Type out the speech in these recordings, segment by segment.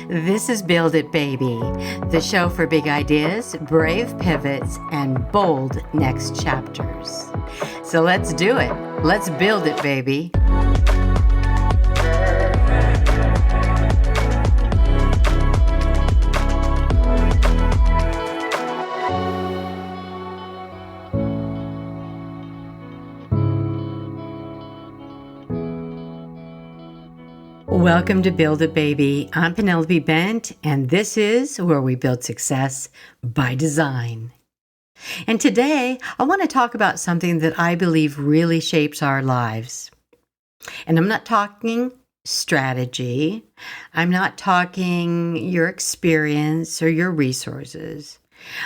This is Build It Baby, the show for big ideas, brave pivots, and bold next chapters. So let's do it. Let's build it, baby. Welcome to Build It Baby. I'm Penelope Bent, and this is where we build success by design. And today, I want to talk about something that I believe really shapes our lives. And I'm not talking strategy. I'm not talking your experience or your resources.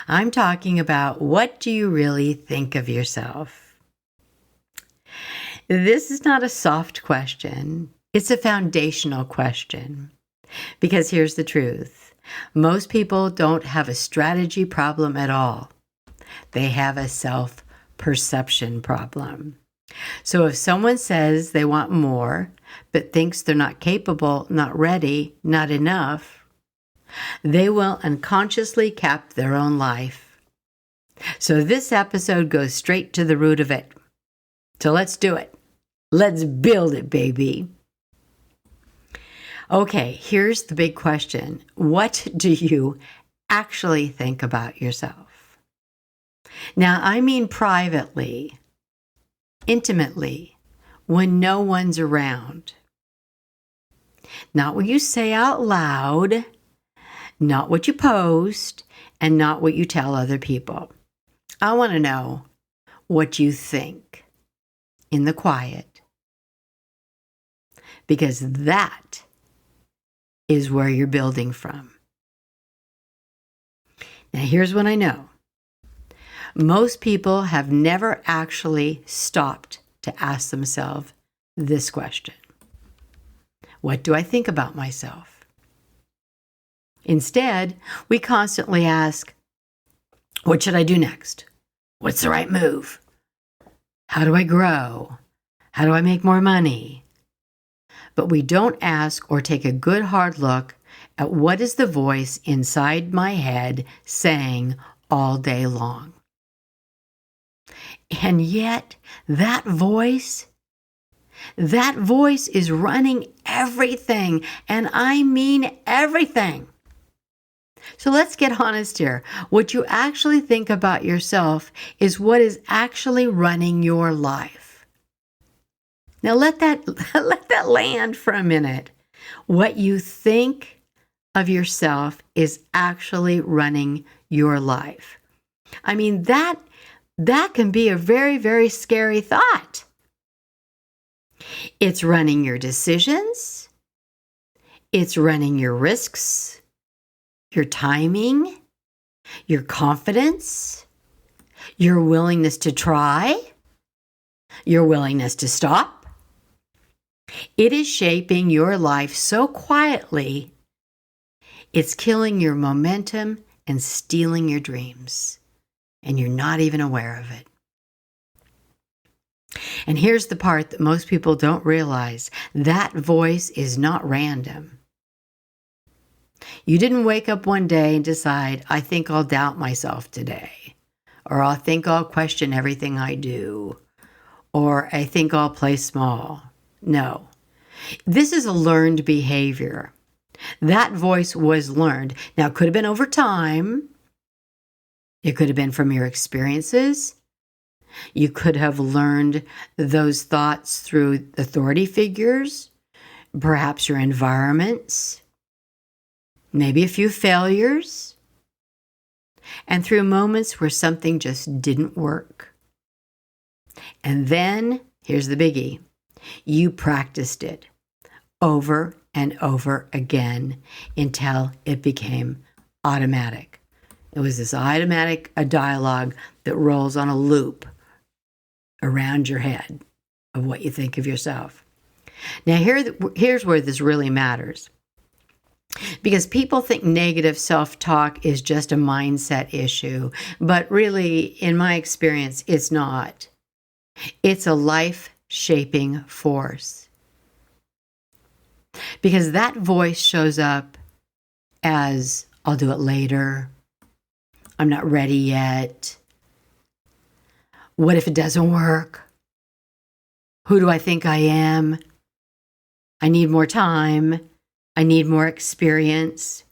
I'm talking about what do you really think of yourself? This is not a soft question. It's a foundational question, because here's the truth. Most people don't have a strategy problem at all. They have a self-perception problem. So if someone says they want more, but thinks they're not capable, not ready, not enough, they will unconsciously cap their own life. So this episode goes straight to the root of it. So let's do it. Let's build it, baby. Okay, here's the big question. What do you actually think about yourself? Now, I mean privately, intimately, when no one's around. Not what you say out loud, not what you post, and not what you tell other people. I want to know what you think in the quiet, because that is where you're building from. Now, here's what I know. Most people have never actually stopped to ask themselves this question. What do I think about myself? Instead, we constantly ask, what should I do next? What's the right move? How do I grow? How do I make more money? But we don't ask or take a good hard look at what is the voice inside my head saying all day long. And yet, that voice is running everything, and I mean everything. So let's get honest here. What you actually think about yourself is what is actually running your life. Now let that land for a minute. What you think of yourself is actually running your life. I mean, that can be a very, very scary thought. It's running your decisions. It's running your risks, your timing, your confidence, your willingness to try, your willingness to stop. It is shaping your life so quietly, it's killing your momentum and stealing your dreams, and you're not even aware of it. And here's the part that most people don't realize. That voice is not random. You didn't wake up one day and decide, I think I'll doubt myself today, or I think I'll question everything I do, or I think I'll play small. No, this is a learned behavior. That voice was learned. Now, it could have been over time. It could have been from your experiences. You could have learned those thoughts through authority figures, perhaps your environments, maybe a few failures, and through moments where something just didn't work. And then, here's the biggie. You practiced it over and over again until it became automatic. It was this automatic dialogue that rolls on a loop around your head of what you think of yourself. Now, here's where this really matters. Because people think negative self-talk is just a mindset issue, but really, in my experience, it's not. It's a life-shaping force. Because that voice shows up as I'll do it later, I'm not ready yet, what if it doesn't work? Who do I think I am? I need more time. I need more experience.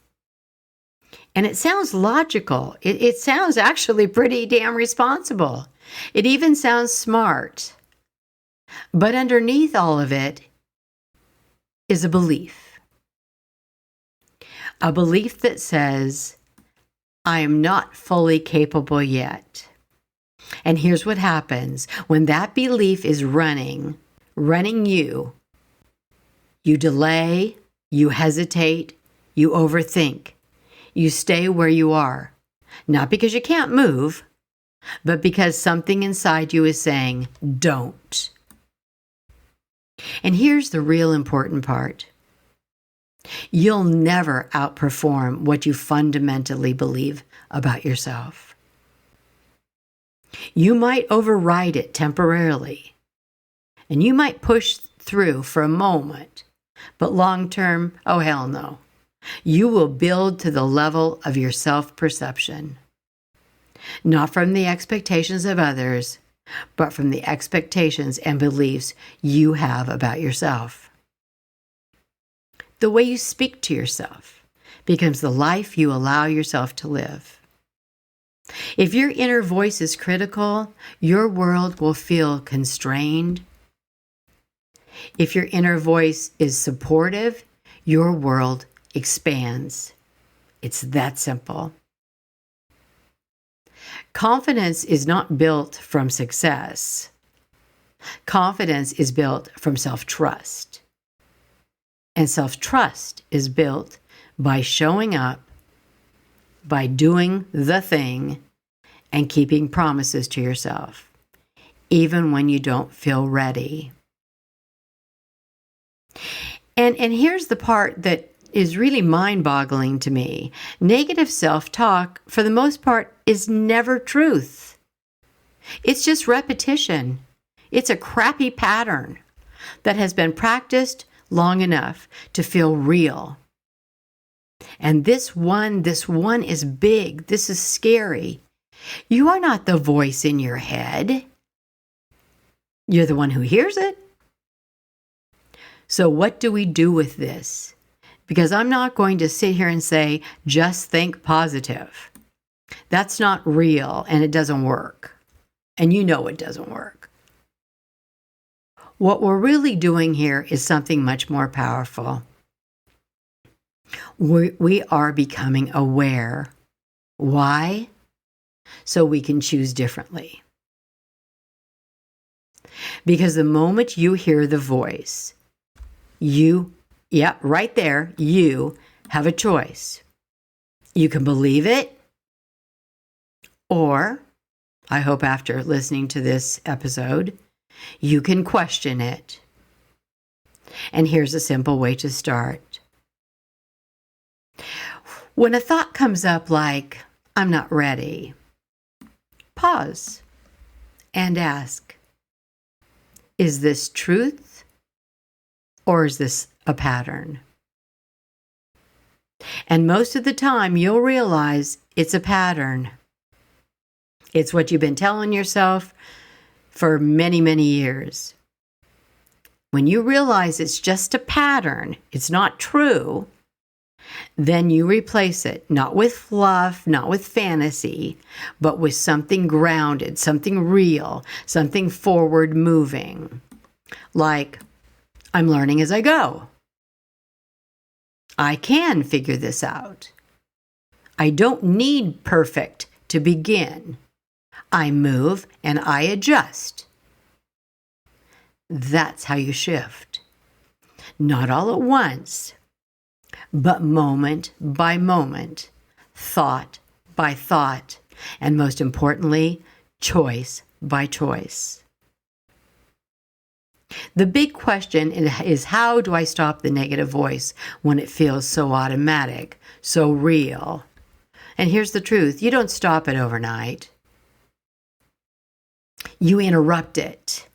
And it sounds logical. It sounds actually pretty damn responsible. It even sounds smart. But underneath all of it is a belief. A belief that says, I am not fully capable yet. And here's what happens. When that belief is running you, you delay, you hesitate, you overthink. You stay where you are, not because you can't move, but because something inside you is saying, don't. And here's the real important part. You'll never outperform what you fundamentally believe about yourself. You might override it temporarily, and you might push through for a moment, but long term, oh hell no. You will build to the level of your self-perception, not from the expectations of others, but from the expectations and beliefs you have about yourself. The way you speak to yourself becomes the life you allow yourself to live. If your inner voice is critical, your world will feel constrained. If your inner voice is supportive, your world expands. It's that simple. Confidence is not built from success. Confidence is built from self-trust. And self-trust is built by showing up, by doing the thing, and keeping promises to yourself, even when you don't feel ready. And here's the part that is really mind-boggling to me. Negative self-talk, for the most part, is never truth. It's just repetition. It's a crappy pattern that has been practiced long enough to feel real. And this one is big. This is scary. You are not the voice in your head. You're the one who hears it. So what do we do with this? Because I'm not going to sit here and say, just think positive. That's not real, and it doesn't work. And you know it doesn't work. What we're really doing here is something much more powerful. We are becoming aware. Why? So we can choose differently. Because the moment you hear the voice, right there, you have a choice. You can believe it, or, I hope after listening to this episode, you can question it. And here's a simple way to start. When a thought comes up like, I'm not ready, pause and ask, is this truth or is this a pattern? And most of the time, you'll realize it's a pattern. It's what you've been telling yourself for many, many years. When you realize it's just a pattern, it's not true, then you replace it, not with fluff, not with fantasy, but with something grounded, something real, something forward moving. Like, I'm learning as I go. I can figure this out. I don't need perfect to begin. I move and I adjust. That's how you shift. Not all at once, but moment by moment, thought by thought, and most importantly, choice by choice. The big question is, how do I stop the negative voice when it feels so automatic, so real? And here's the truth. You don't stop it overnight. You interrupt it.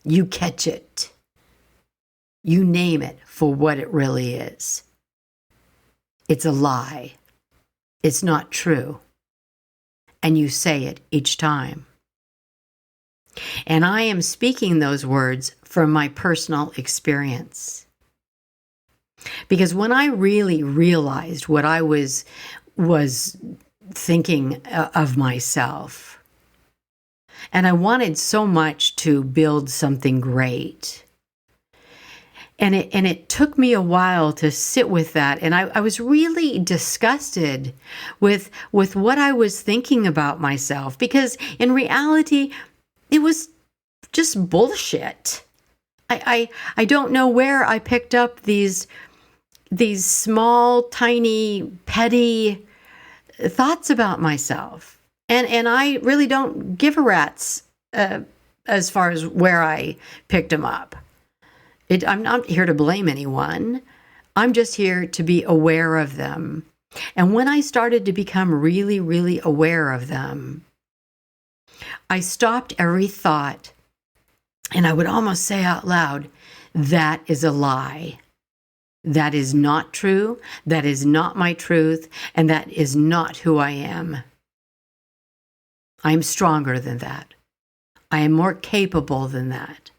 You catch it. You name it for what it really is. It's a lie. It's not true. And you say it each time. And I am speaking those words from my personal experience. Because when I really realized what I was thinking of myself, and I wanted so much to build something great, and it took me a while to sit with that, and I was really disgusted with what I was thinking about myself, because in reality, it was just bullshit. I don't know where I picked up these small, tiny, petty thoughts about myself. And I really don't give a rat's as far as where I picked them up. I'm not here to blame anyone. I'm just here to be aware of them. And when I started to become really, really aware of them, I stopped every thought, and I would almost say out loud, that is a lie. That is not true. That is not my truth. And that is not who I am. I am stronger than that. I am more capable than that.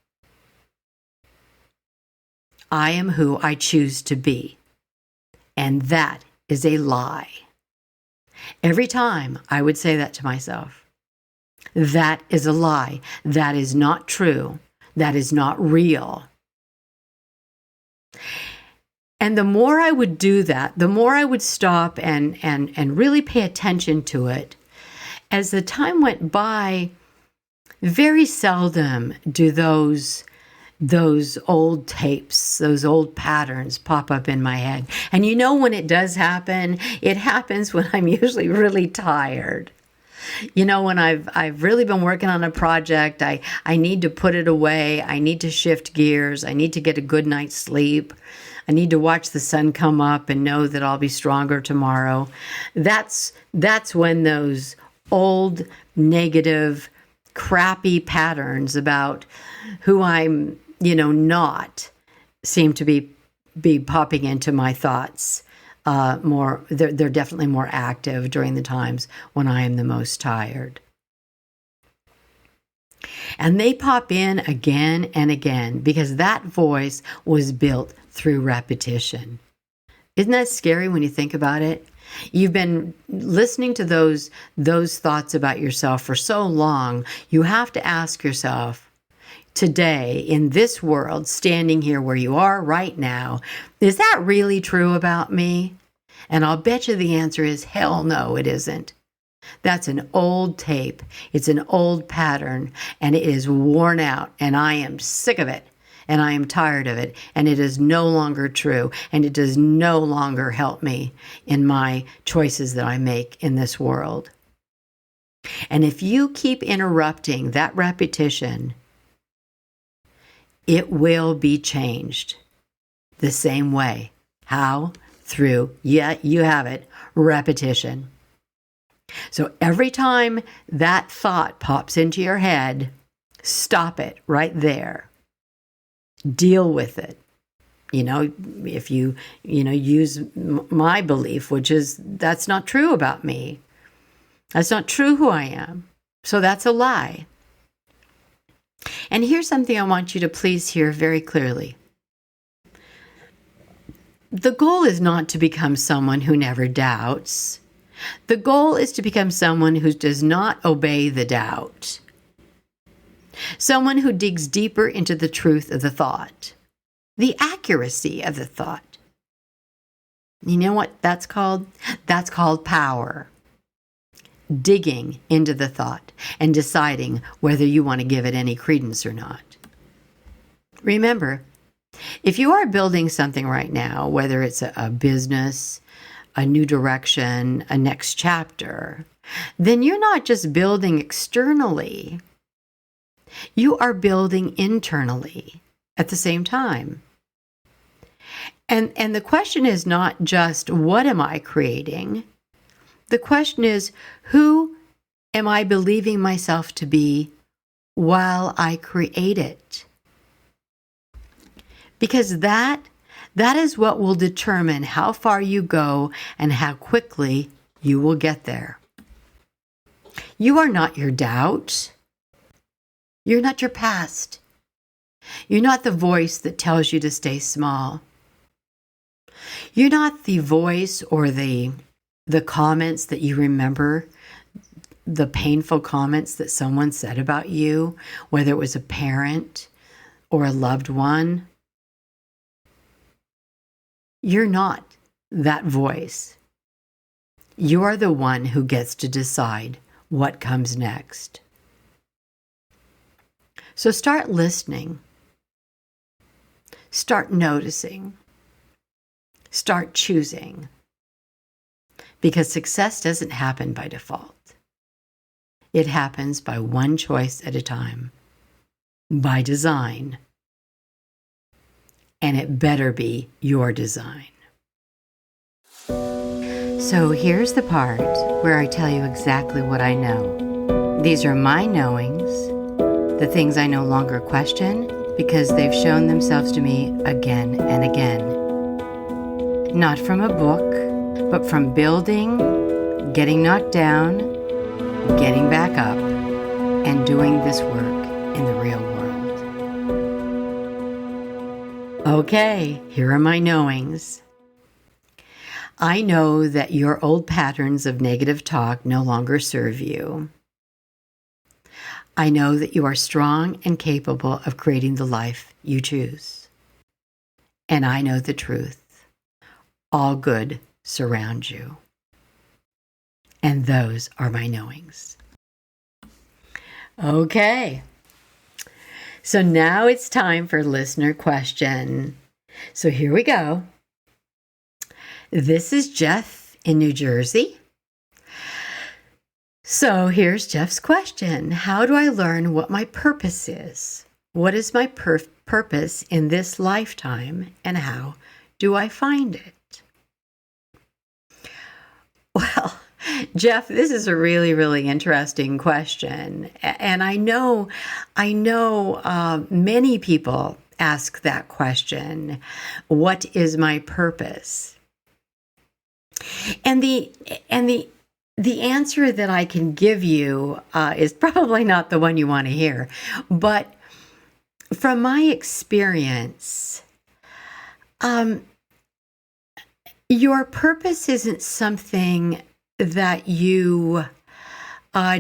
I am who I choose to be. And that is a lie. Every time I would say that to myself. That is a lie. That is not true. That is not real. And the more I would do that, the more I would stop and really pay attention to it. As the time went by, very seldom do those old tapes, those old patterns pop up in my head. And you know when it does happen, it happens when I'm usually really tired. You know, when I've really been working on a project, I need to put it away. I need to shift gears. I need to get a good night's sleep. I need to watch the sun come up and know that I'll be stronger tomorrow. That's when those old, negative, crappy patterns about who I'm, not seem to be popping into my thoughts. They're definitely more active during the times when I am the most tired. And they pop in again and again because that voice was built through repetition. Isn't that scary when you think about it? You've been listening to those thoughts about yourself for so long, you have to ask yourself, today, in this world, standing here where you are right now, is that really true about me? And I'll bet you the answer is hell no, it isn't. That's an old tape. It's an old pattern, and it is worn out, and I am sick of it, and I am tired of it, and it is no longer true, and it does no longer help me in my choices that I make in this world. And if you keep interrupting that repetition, it will be changed the same way. How? Through, you have it, repetition. So every time that thought pops into your head, stop it right there. Deal with it. If you use my belief, which is that's not true about me. That's not true who I am. So that's a lie. And here's something I want you to please hear very clearly. The goal is not to become someone who never doubts. The goal is to become someone who does not obey the doubt. Someone who digs deeper into the truth of the thought, the accuracy of the thought. You know what that's called? That's called power. Digging into the thought and deciding whether you want to give it any credence or not. Remember, if you are building something right now, whether it's a business, a new direction, a next chapter, then you're not just building externally. You are building internally at the same time. And the question is not just, what am I creating? The question is, who am I believing myself to be while I create it? Because that That is what will determine how far you go and how quickly you will get there. You are not your doubt. You're not your past. You're not the voice that tells you to stay small. You're not the voice or the comments that you remember, the painful comments that someone said about you, whether it was a parent or a loved one. You're not that voice. You are the one who gets to decide what comes next. So start listening. Start noticing. Start choosing. Because success doesn't happen by default. It happens by one choice at a time, by design. And it better be your design. So here's the part where I tell you exactly what I know. These are my knowings, the things I no longer question because they've shown themselves to me again and again. Not from a book, but from building, getting knocked down, getting back up, and doing this work in the real world. Okay, here are my knowings. I know that your old patterns of negative talk no longer serve you. I know that you are strong and capable of creating the life you choose. And I know the truth. All good surrounds you. And those are my knowings. Okay. So now it's time for listener question. So here we go. This is Jeff in New Jersey. So here's Jeff's question. How do I learn what my purpose is? What is my purpose in this lifetime, and how do I find it? Well, Jeff, this is a really, really interesting question. And I know many people ask that question. What is my purpose? And the answer that I can give you is probably not the one you want to hear. But from my experience, your purpose isn't something that you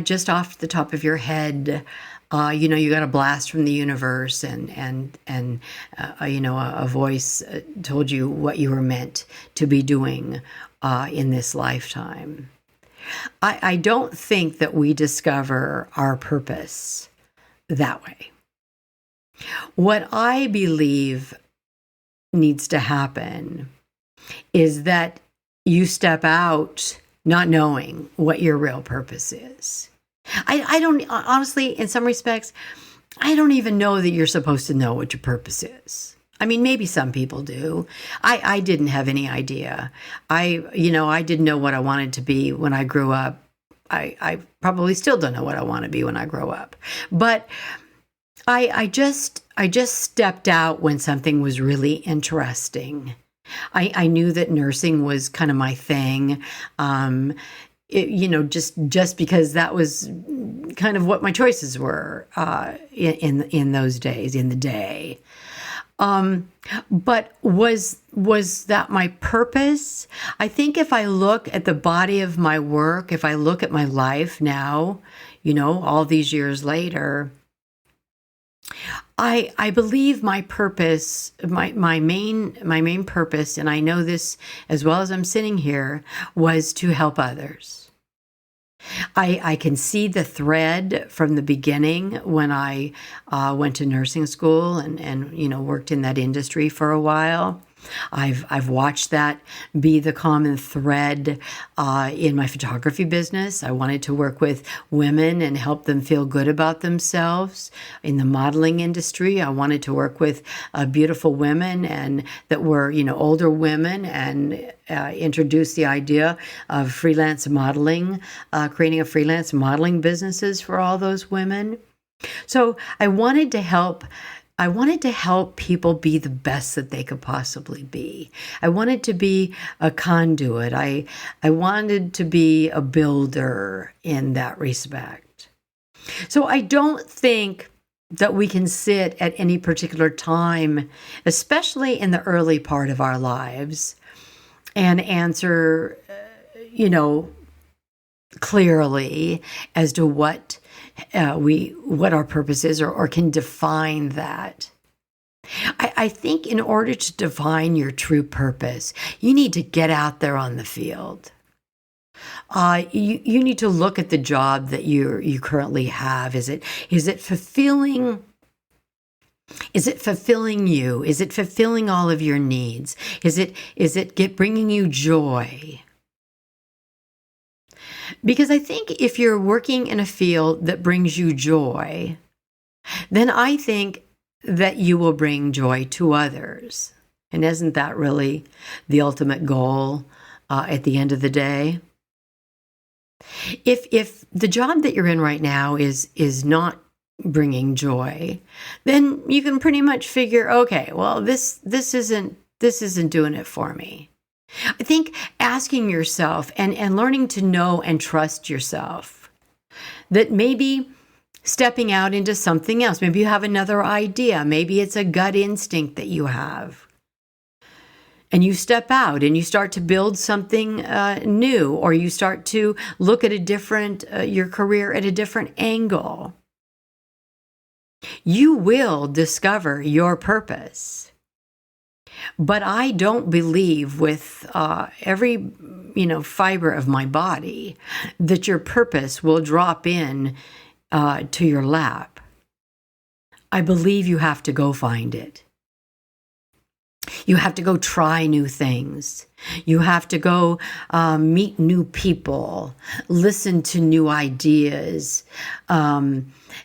just off the top of your head, you got a blast from the universe and a voice told you what you were meant to be doing in this lifetime. I don't think that we discover our purpose that way. What I believe needs to happen is that you step out not knowing what your real purpose is. I don't, honestly, in some respects, I don't even know that you're supposed to know what your purpose is. I mean, maybe some people do. I didn't have any idea. I didn't know what I wanted to be when I grew up. I probably still don't know what I want to be when I grow up. But I just stepped out when something was really interesting. I knew that nursing was kind of my thing. Just because that was kind of what my choices were in those days, in the day. But was that my purpose? I think if I look at the body of my work, if I look at my life now, all these years later, I believe my purpose, my main purpose, and I know this as well as I'm sitting here, was to help others. I can see the thread from the beginning when I went to nursing school and worked in that industry for a while. I've watched that be the common thread in my photography business. I wanted to work with women and help them feel good about themselves. In the modeling industry, I wanted to work with beautiful women and that were older women and introduce the idea of freelance modeling, creating a freelance modeling businesses for all those women. So I wanted to help I wanted to help people be the best that they could possibly be. I wanted to be a conduit. I wanted to be a builder in that respect. So I don't think that we can sit at any particular time, especially in the early part of our lives, and answer, clearly as to what our purpose is, or can define that. I think in order to define your true purpose, you need to get out there on the field. You need to look at the job that you currently have. Is it fulfilling? Is it fulfilling you? Is it fulfilling all of your needs? Is it bringing you joy? Because I think if you're working in a field that brings you joy, then I think that you will bring joy to others. And isn't that really the ultimate goal at the end of the day? If the job that you're in right now is not bringing joy, then you can pretty much figure, okay, well, this isn't doing it for me. I think asking yourself and learning to know and trust yourself, that maybe stepping out into something else, maybe you have another idea, maybe it's a gut instinct that you have, and you step out and you start to build something new, or you start to look at your career at a different angle. You will discover your purpose. But I don't believe with every fiber of my body that your purpose will drop in to your lap. I believe you have to go find it. You have to go try new things. You have to go meet new people, listen to new ideas,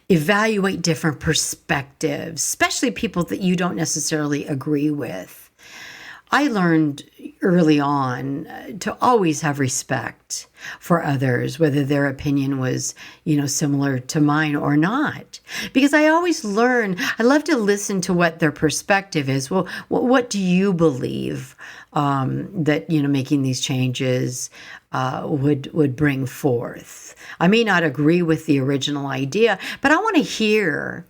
evaluate different perspectives, especially people that you don't necessarily agree with. I learned early on to always have respect for others, whether their opinion was, similar to mine or not. Because I always learn, I love to listen to what their perspective is. Well, what do you believe that, making these changes would bring forth? I may not agree with the original idea, but I want to hear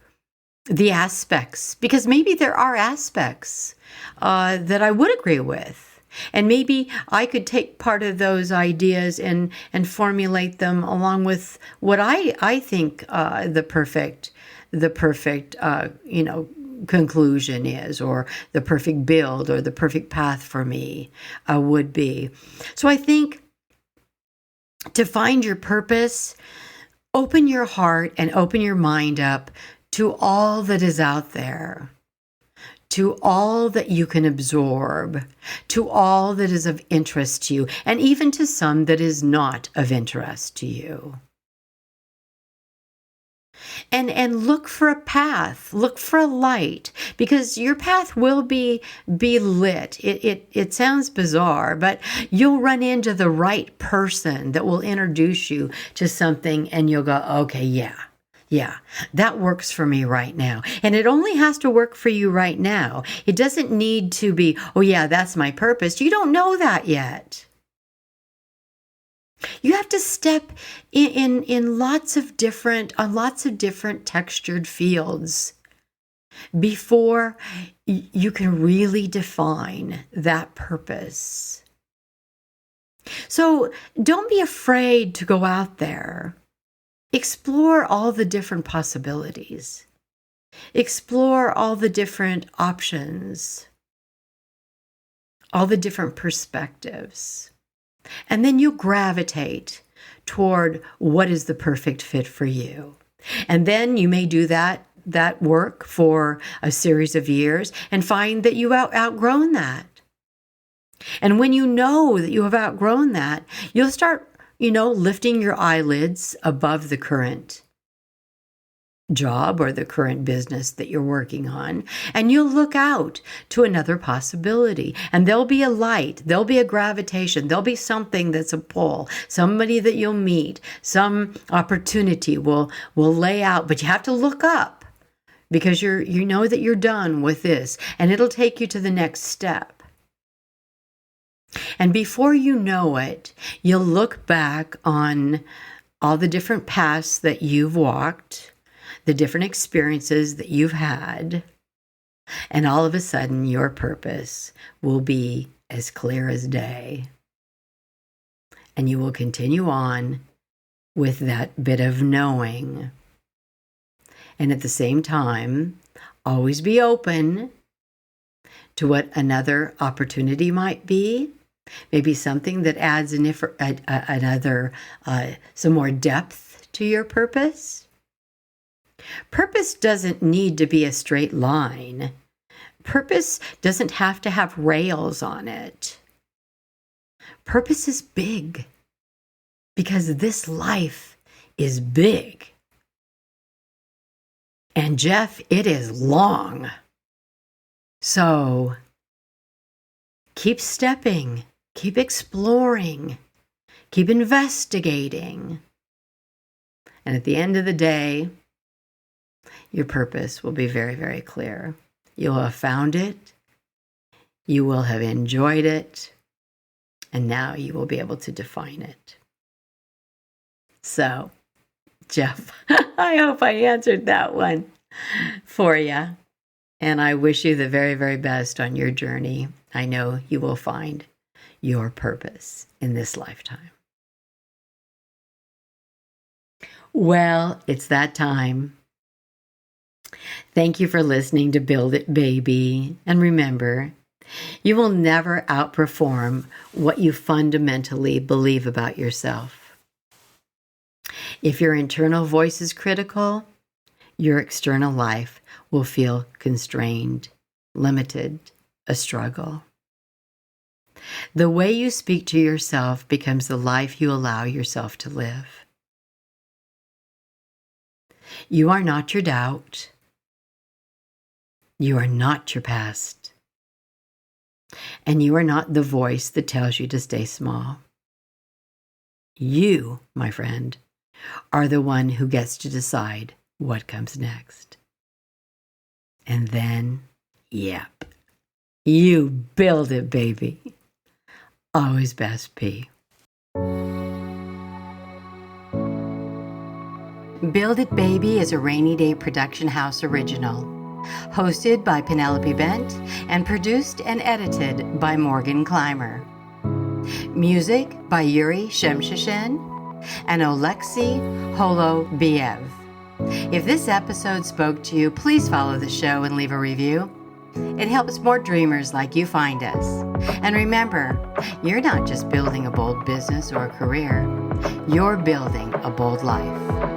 the aspects, because maybe there are aspects that I would agree with. And maybe I could take part of those ideas and formulate them along with what I think the perfect conclusion is, or the perfect build, or the perfect path for me would be. So I think to find your purpose, open your heart and open your mind up to all that is out there, to all that you can absorb, to all that is of interest to you, and even to some that is not of interest to you. And look for a path, look for a light, because your path will be lit. It sounds bizarre, but you'll run into the right person that will introduce you to something, and you'll go, okay, yeah, that works for me right now. And it only has to work for you right now. It doesn't need to be, oh yeah, that's my purpose. You don't know that yet. You have to step in lots of different textured fields before you can really define that purpose. So don't be afraid to go out there. Explore all the different possibilities. Explore all the different options, all the different perspectives. And then you gravitate toward what is the perfect fit for you. And then you may do that work for a series of years and find that you've outgrown that. And when you know that you have outgrown that, you'll start, lifting your eyelids above the current job or the current business that you're working on, and you'll look out to another possibility, and there'll be a light, there'll be a gravitation, there'll be something that's a pull, somebody that you'll meet, some opportunity will lay out, but you have to look up because you know that you're done with this, and it'll take you to the next step. And before you know it, you'll look back on all the different paths that you've walked, the different experiences that you've had, and all of a sudden your purpose will be as clear as day. And you will continue on with that bit of knowing. And at the same time, always be open to what another opportunity might be. Maybe something that adds some more depth to your purpose. Purpose doesn't need to be a straight line. Purpose doesn't have to have rails on it. Purpose is big because this life is big. And Jeff, it is long. So keep stepping, keep exploring, keep investigating. And at the end of the day, your purpose will be very, very clear. You'll have found it. You will have enjoyed it. And now you will be able to define it. So, Jeff, I hope I answered that one for you. And I wish you the very, very best on your journey. I know you will find your purpose in this lifetime. Well, it's that time. Thank you for listening to Build It, Baby. And remember, you will never outperform what you fundamentally believe about yourself. If your internal voice is critical, your external life will feel constrained, limited, a struggle. The way you speak to yourself becomes the life you allow yourself to live. You are not your doubt. You are not your past. And you are not the voice that tells you to stay small. You, my friend, are the one who gets to decide what comes next. And then, yep, you build it, baby. Always best, P. Build It, Baby is a Rainy Day Production House original, hosted by Penelope Bent and produced and edited by Morgan Clymer. Music by Yuri Shemshashin and Oleksiy Holobiev. If this episode spoke to you, please follow the show and leave a review. It helps more dreamers like you find us. And remember, you're not just building a bold business or a career, you're building a bold life.